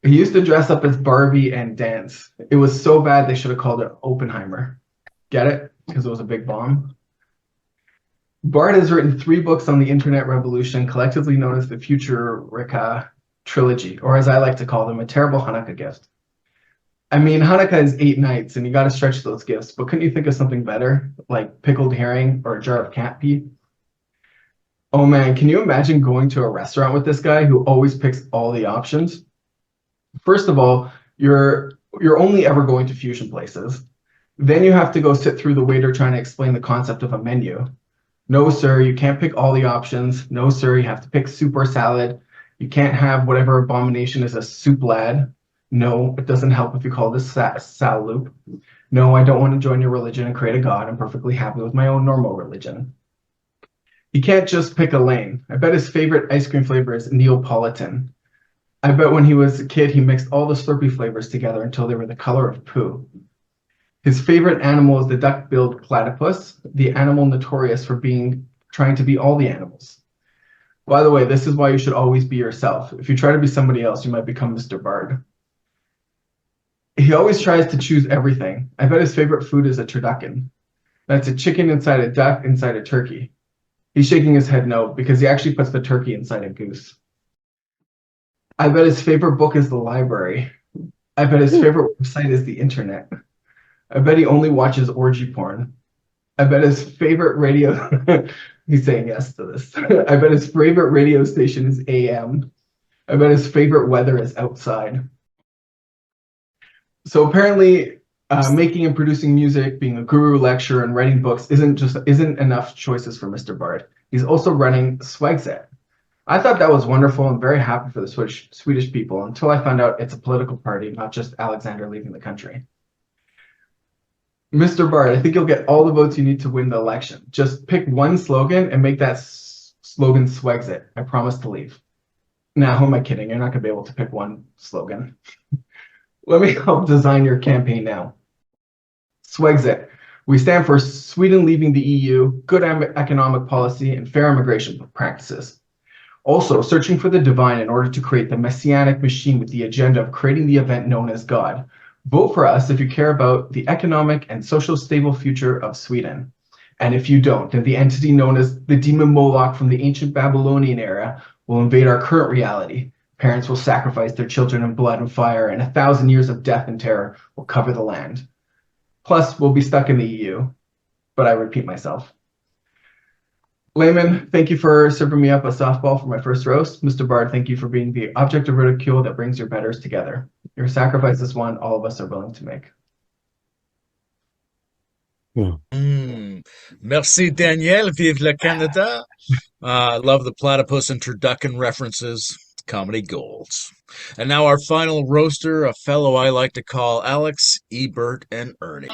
He used to dress up as Barbie and dance. It was so bad they should have called it Oppenheimer. Get it? Because it was a big bomb. Bard has written 3 books on the internet revolution, collectively known as the Futureka trilogy, or as I like to call them, a terrible Hanukkah gift. I mean, Hanukkah is 8 nights, and you got to stretch those gifts, but couldn't you think of something better, like pickled herring or a jar of cat pee? Oh man, can you imagine going to a restaurant with this guy who always picks all the options? First of all, you're only ever going to fusion places. Then you have to go sit through the waiter trying to explain the concept of a menu. No, sir, you can't pick all the options. No, sir, you have to pick soup or salad. You can't have whatever abomination is a soup lad. No, it doesn't help if you call this sal loop. No, I don't want to join your religion and create a god. I'm perfectly happy with my own normal religion. He can't just pick a lane. I bet his favorite ice cream flavor is Neapolitan. I bet when he was a kid, he mixed all the Slurpee flavors together until they were the color of poo. His favorite animal is the duck-billed platypus, the animal notorious for trying to be all the animals. By the way, this is why you should always be yourself. If you try to be somebody else, you might become Mr. Bard. He always tries to choose everything. I bet his favorite food is a turducken. That's a chicken inside a duck inside a turkey. He's shaking his head no, because he actually puts the turkey inside a goose. I bet his favorite book is the library. I bet his favorite website is the internet. I bet he only watches orgy porn. I bet his favorite radio... He's saying yes to this. I bet his favorite radio station is AM. I bet his favorite weather is outside. So apparently, making and producing music, being a guru, lecturer, and writing books isn't enough choices for Mr. Bard. He's also running Swegset. I thought that was wonderful and very happy for the Swedish people until I found out it's a political party, not just Alexander leaving the country. Mr. Bard, I think you'll get all the votes you need to win the election. Just pick one slogan and make that slogan Swegsit. I promise to leave. Now, who am I kidding? You're not going to be able to pick one slogan. Let me help design your campaign now. Swegsit. We stand for Sweden leaving the EU, good economic policy, and fair immigration practices. Also, searching for the divine in order to create the messianic machine with the agenda of creating the event known as God. Vote for us if you care about the economic and social stable future of Sweden. And if you don't, then the entity known as the demon Moloch from the ancient Babylonian era will invade our current reality. Parents will sacrifice their children in blood and fire, and 1,000 years of death and terror will cover the land. Plus, we'll be stuck in the EU. But I repeat myself. Layman, thank you for serving me up a softball for my first roast. Mr. Bard, thank you for being the object of ridicule that brings your betters together. Your sacrifice is one all of us are willing to make. Merci, Daniel. Vive le Canada. Love the platypus and turducken references. Comedy golds. And now our final roaster, a fellow I like to call Alex, Ebert, and Ernie.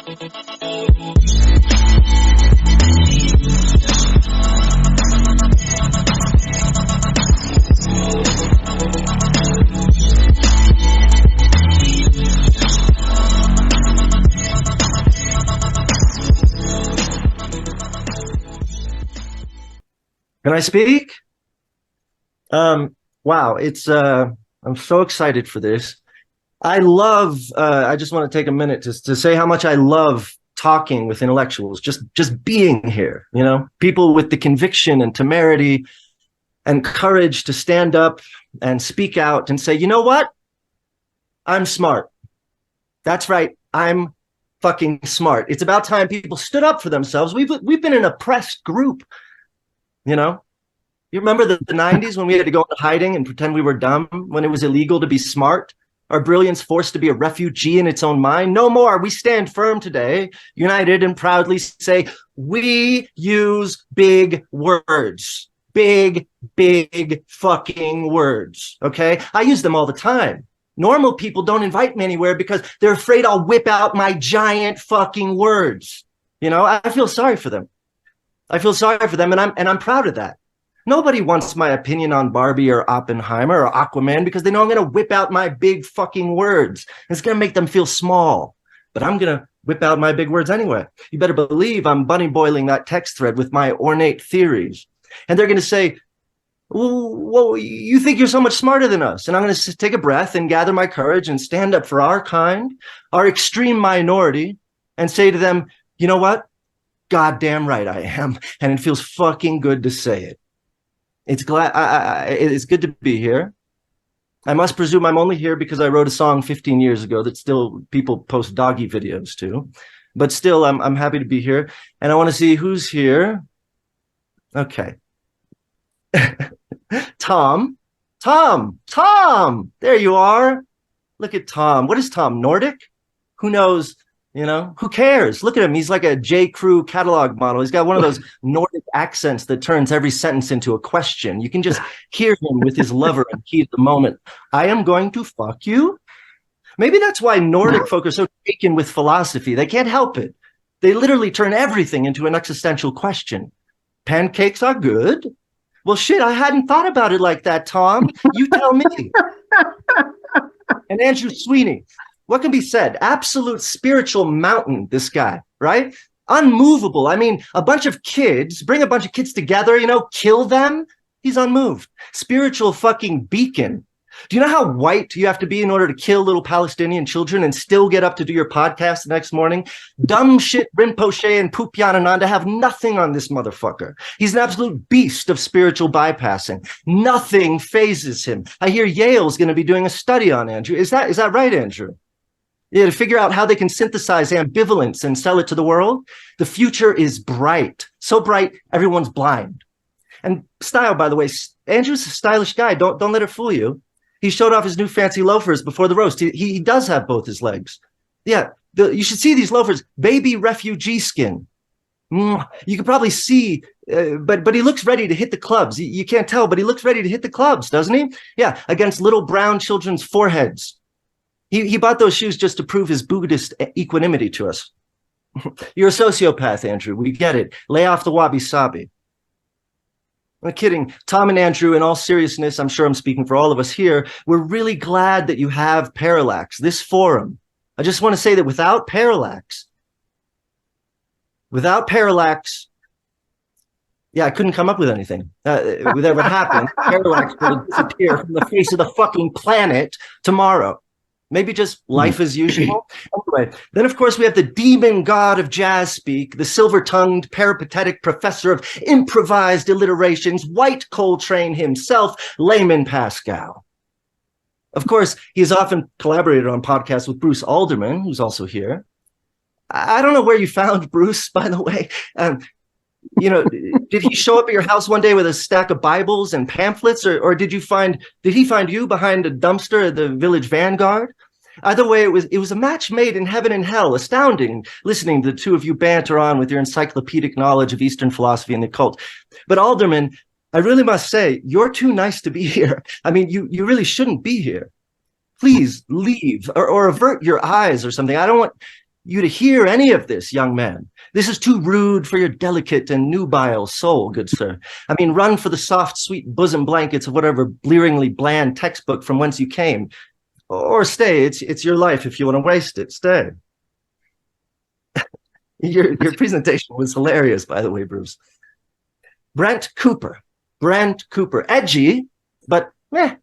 Can I speak? Wow, I'm so excited for this. I just want to take a minute to say how much I love talking with intellectuals, just being here, people with the conviction and temerity and courage to stand up and speak out and say, you know what? I'm smart. That's right. I'm fucking smart. It's about time people stood up for themselves. We've been an oppressed group, You remember the 90s when we had to go into hiding and pretend we were dumb, when it was illegal to be smart? Our brilliance forced to be a refugee in its own mind? No more. We stand firm today, united and proudly say, we use big words. Big, big fucking words, okay? I use them all the time. Normal people don't invite me anywhere because they're afraid I'll whip out my giant fucking words. You know, I feel sorry for them. I feel sorry for them, and I'm proud of that. Nobody wants my opinion on Barbie or Oppenheimer or Aquaman because they know I'm going to whip out my big fucking words. It's going to make them feel small, but I'm going to whip out my big words anyway. You better believe I'm bunny boiling that text thread with my ornate theories. And they're going to say, well, you think you're so much smarter than us. And I'm going to take a breath and gather my courage and stand up for our kind, our extreme minority, and say to them, you know what? Goddamn right I am. And it feels fucking good to say it. It's good to be here. I must presume I'm only here because I wrote a song 15 years ago that still people post doggy videos to. But still, I'm happy to be here. And I want to see who's here. Okay. Tom. There you are. Look at Tom. What is Tom? Nordic? Who knows? You know, who cares? Look at him. He's like a J. Crew catalog model. He's got one of those Nordic accents that turns every sentence into a question. You can just hear him with his lover and heat the moment. I am going to fuck you. Maybe that's why Nordic folk are so taken with philosophy. They can't help it. They literally turn everything into an existential question. Pancakes are good. Well, shit, I hadn't thought about it like that, Tom. You tell me. And Andrew Sweeney. What can be said? Absolute spiritual mountain, this guy, right? Unmovable. I mean, bring a bunch of kids together, you know, kill them. He's unmoved. Spiritual fucking beacon. Do you know how white you have to be in order to kill little Palestinian children and still get up to do your podcast the next morning? Dumb shit Rinpoche and Pupyanananda have nothing on this motherfucker. He's an absolute beast of spiritual bypassing. Nothing phases him. I hear Yale's going to be doing a study on Andrew. Is that right, Andrew? Yeah, to figure out how they can synthesize ambivalence and sell it to the world. The future is bright. So bright, everyone's blind. And style, by the way, Andrew's a stylish guy. Don't let it fool you. He showed off his new fancy loafers before the roast. He does have both his legs. Yeah, you should see these loafers. Baby refugee skin. You can probably see, but he looks ready to hit the clubs. You can't tell, but he looks ready to hit the clubs, doesn't he? Yeah, against little brown children's foreheads. He bought those shoes just to prove his Buddhist equanimity to us. You're a sociopath, Andrew. We get it. Lay off the wabi-sabi. I'm kidding. Tom and Andrew, in all seriousness, I'm sure I'm speaking for all of us here, we're really glad that you have Parallax, this forum. I just want to say that without Parallax, yeah, I couldn't come up with anything. That would happen. Parallax would disappear from the face of the fucking planet tomorrow. Maybe just life as usual. Anyway, then of course we have the demon god of jazz speak, the silver-tongued peripatetic professor of improvised alliterations, White Coltrane himself, Layman Pascal. Of course, he's often collaborated on podcasts with Bruce Alderman, who's also here. I don't know where you found Bruce, by the way. Did he show up at your house one day with a stack of Bibles and pamphlets, or did he find you behind a dumpster at the Village Vanguard? Either way, it was a match made in heaven and hell. Astounding listening to the two of you banter on with your encyclopedic knowledge of Eastern philosophy and the occult. But Alderman, I really must say, you're too nice to be here. I mean, you really shouldn't be here. Please leave or avert your eyes or something. I don't want you to hear any of this, young man. This is too rude for your delicate and nubile soul, good sir. I mean, run for the soft, sweet bosom blankets of whatever blearingly bland textbook from whence you came. Or stay. It's your life if you want to waste it. Stay. Your presentation was hilarious, by the way, Bruce. Brent Cooper. Edgy, but meh.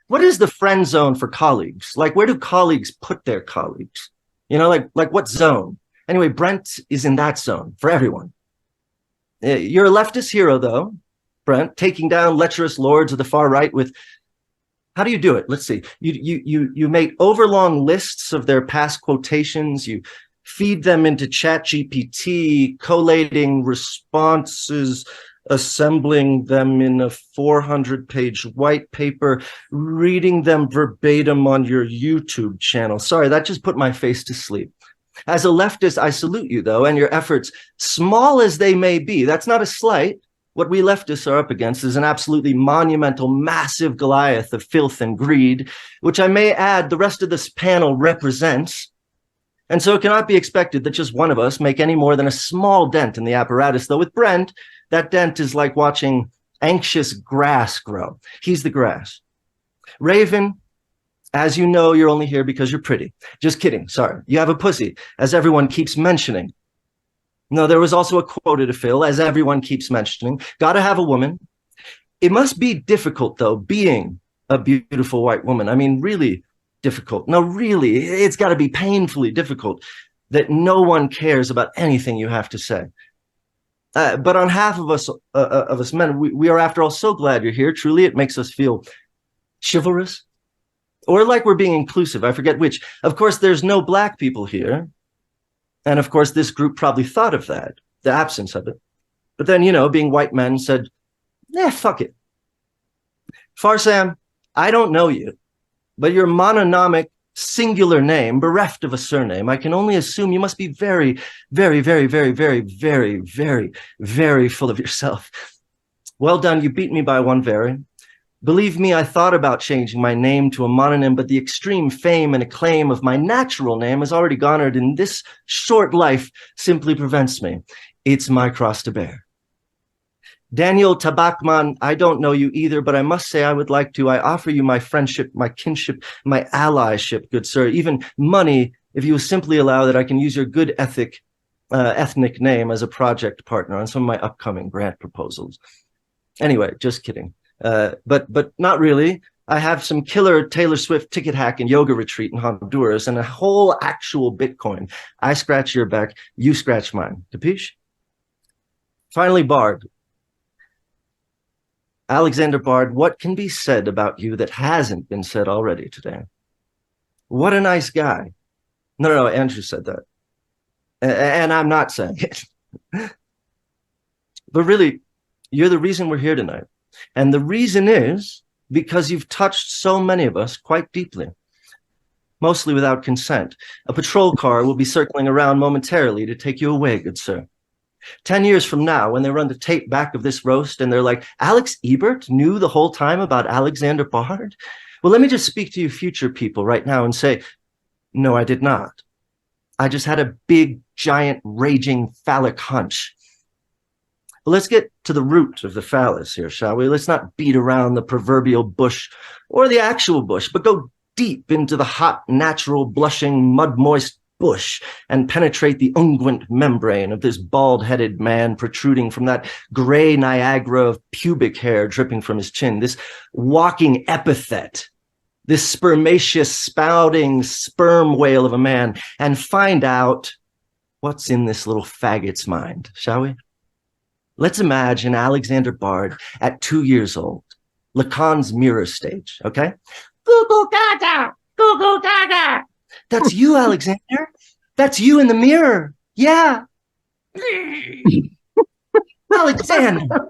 What is the friend zone for colleagues? Like, where do colleagues put their colleagues? You know, like what zone? Anyway, Brent is in that zone for everyone. You're a leftist hero, though, Brent, taking down lecherous lords of the far right with, how do you do it? Let's see. You make overlong lists of their past quotations. You feed them into ChatGPT, collating responses assembling them in a 400-page white paper, reading them verbatim on your YouTube channel. Sorry, that just put my face to sleep. As a leftist, I salute you, though, and your efforts, small as they may be. That's not a slight. What we leftists are up against is an absolutely monumental, massive Goliath of filth and greed, which I may add the rest of this panel represents. And so it cannot be expected that just one of us make any more than a small dent in the apparatus, though with Brent, that dent is like watching anxious grass grow. He's the grass. Raven, as you know, you're only here because you're pretty. Just kidding, sorry. You have a pussy, as everyone keeps mentioning. No, there was also a quota to fill, as everyone keeps mentioning. Gotta have a woman. It must be difficult, though, being a beautiful white woman. I mean, really difficult. No, really, it's got to be painfully difficult that no one cares about anything you have to say. But on half of us men, we are, after all, so glad you're here. Truly, it makes us feel chivalrous, or like we're being inclusive. I forget which. Of course, there's no black people here. And of course, this group probably thought of that, the absence of it. But then, you know, being white men said, yeah, fuck it. Farsam, I don't know you, but your mononymic singular name, bereft of a surname, I can only assume you must be very, very, very, very, very, very, very, very full of yourself. Well done, you beat me by one very. Believe me, I thought about changing my name to a mononym, but the extreme fame and acclaim of my natural name has already garnered in this short life simply prevents me. It's my cross to bear. Daniel Tabakman, I don't know you either, but I must say I would like to. I offer you my friendship, my kinship, my allyship, good sir, even money, if you will simply allow that I can use your good ethnic name as a project partner on some of my upcoming grant proposals. Anyway, just kidding. But not really. I have some killer Taylor Swift ticket hack and yoga retreat in Honduras and a whole actual Bitcoin. I scratch your back, you scratch mine. Capiche? Finally, Bard. Alexander Bard, what can be said about you that hasn't been said already today? What a nice guy. No, Andrew said that. And I'm not saying it. But really, you're the reason we're here tonight. And the reason is because you've touched so many of us quite deeply, mostly without consent. A patrol car will be circling around momentarily to take you away, good sir. 10 years from now, when they run the tape back of this roast and they're like, Alex Ebert knew the whole time about Alexander Bard? Well, let me just speak to you future people right now and say, no, I did not. I just had a big, giant, raging phallic hunch. Well, let's get to the root of the phallus here, shall we? Let's not beat around the proverbial bush or the actual bush, but go deep into the hot, natural, blushing, mud-moist bush and penetrate the unguent membrane of this bald-headed man protruding from that gray Niagara of pubic hair dripping from his chin, this walking epithet, this spermaceous, spouting sperm whale of a man, and find out what's in this little faggot's mind, shall we? Let's imagine Alexander Bard at 2 years old, Lacan's mirror stage, okay? Goo-goo gaga, goo-goo gaga. That's you, Alexander. That's you in the mirror. Yeah. Alexander,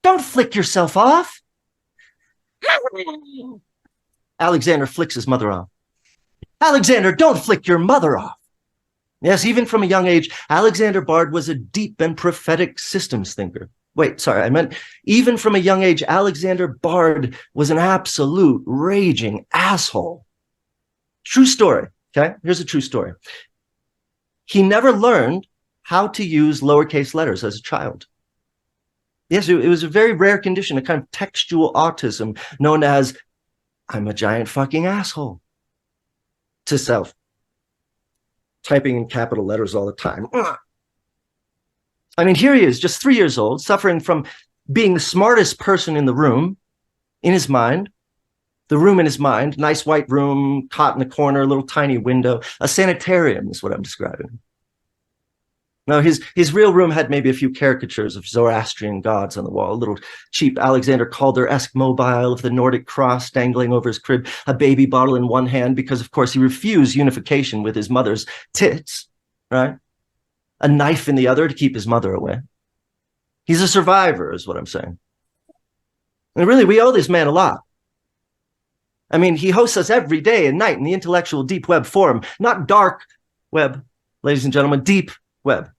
don't flick yourself off. Alexander flicks his mother off. Alexander, don't flick your mother off. Yes, even from a young age, Alexander Bard was a deep and prophetic systems thinker. Wait, sorry, I meant even from a young age, Alexander Bard was an absolute raging asshole. True story, okay? Here's a true story. He never learned how to use lowercase letters as a child. Yes, it was a very rare condition, a kind of textual autism known as, I'm a giant fucking asshole, to self. Typing in capital letters all the time. I mean, here he is, just 3 years old, suffering from being the smartest person in the room, in his mind. The room in his mind, nice white room, cot in the corner, a little tiny window, a sanitarium is what I'm describing. Now, his real room had maybe a few caricatures of Zoroastrian gods on the wall, a little cheap Alexander Calder-esque mobile of the Nordic cross dangling over his crib, a baby bottle in one hand because, of course, he refused unification with his mother's tits, right? A knife in the other to keep his mother away. He's a survivor, is what I'm saying. And really, we owe this man a lot. I mean, he hosts us every day and night in the intellectual deep web forum, not dark web, ladies and gentlemen, deep web.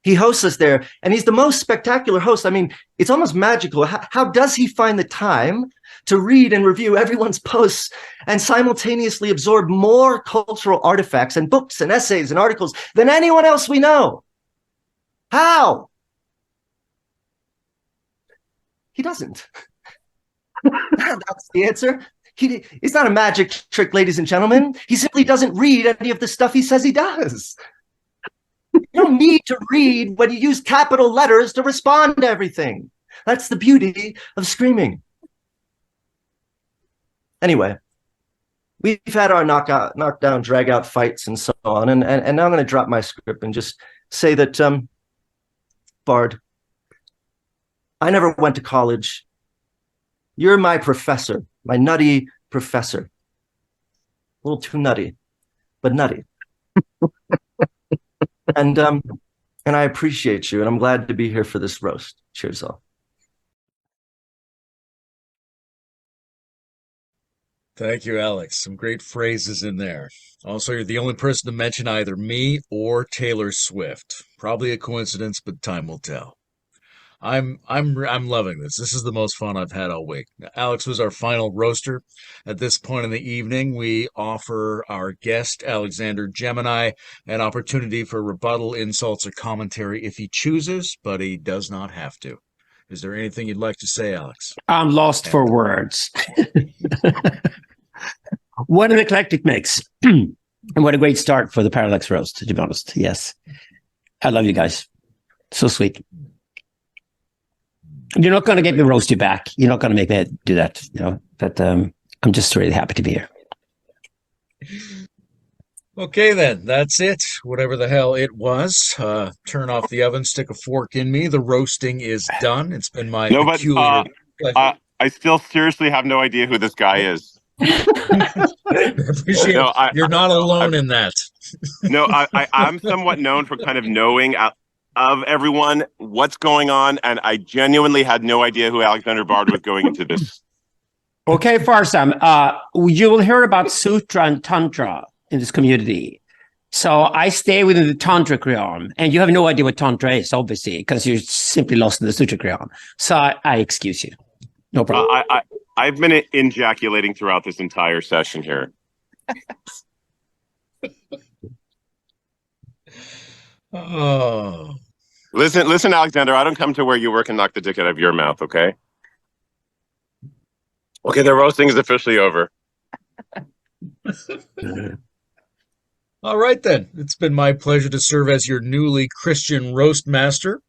He hosts us there, and he's the most spectacular host. I mean, it's almost magical. How does he find the time to read and review everyone's posts and simultaneously absorb more cultural artifacts and books and essays and articles than anyone else we know? How? He doesn't. That's the answer. It's not a magic trick, ladies and gentlemen. He simply doesn't read any of the stuff he says he does. You don't need to read when you use capital letters to respond to everything. That's the beauty of screaming. Anyway, we've had our knockdown, drag-out fights and so on, and now I'm going to drop my script and just say that, Bard, I never went to college. You're my professor, my nutty professor. A little too nutty, but nutty. And I appreciate you, and I'm glad to be here for this roast. Cheers, all. Thank you, Alex. Some great phrases in there. Also, you're the only person to mention either me or Taylor Swift. Probably a coincidence, but time will tell. I'm loving this. This is the most fun I've had all week. Alex was our final roaster. At this point in the evening, we offer our guest, Alexander Gemini, an opportunity for rebuttal, insults, or commentary if he chooses, but he does not have to. Is there anything you'd like to say, Alex? I'm lost for words. What an eclectic mix. And what a great start for the Parallax roast, to be honest. Yes. I love you guys. So sweet. You're not going to get me roasted back. You're not going to make me do that, you know. But I'm just really happy to be here. Okay, then. That's it. Whatever the hell it was. Turn off the oven, stick a fork in me. The roasting is done. It's been my peculiar pleasure. I still seriously have no idea who this guy is. Appreciate it. You're not alone in that. No, I'm somewhat known for kind of knowing of everyone what's going on, and I genuinely had no idea who Alexander Bard was going into this. Okay, Farsam, you will hear about Sutra and Tantra in this community. So I stay within the Tantric realm, and you have no idea what Tantra is, obviously, because you're simply lost in the Sutric realm. So I excuse you. No problem. I've been ejaculating throughout this entire session here. Oh. Listen, Alexander, I don't come to where you work and knock the dick out of your mouth, okay? Okay, the roasting is officially over. All right, then. It's been my pleasure to serve as your newly Christian roast master.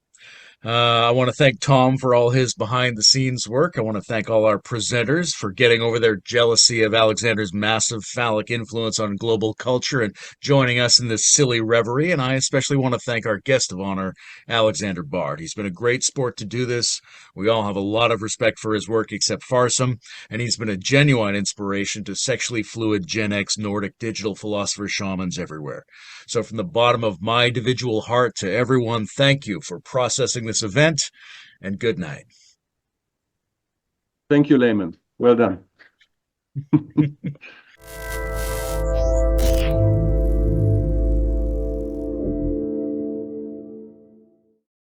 I want to thank Tom for all his behind-the-scenes work. I want to thank all our presenters for getting over their jealousy of Alexander's massive phallic influence on global culture and joining us in this silly reverie. And I especially want to thank our guest of honor, Alexander Bard. He's been a great sport to do this. We all have a lot of respect for his work except Farsam, and he's been a genuine inspiration to sexually fluid Gen X Nordic digital philosopher shamans everywhere. So from the bottom of my individual heart to everyone, thank you for processing this event, and good night. Thank you, Layman. Well done.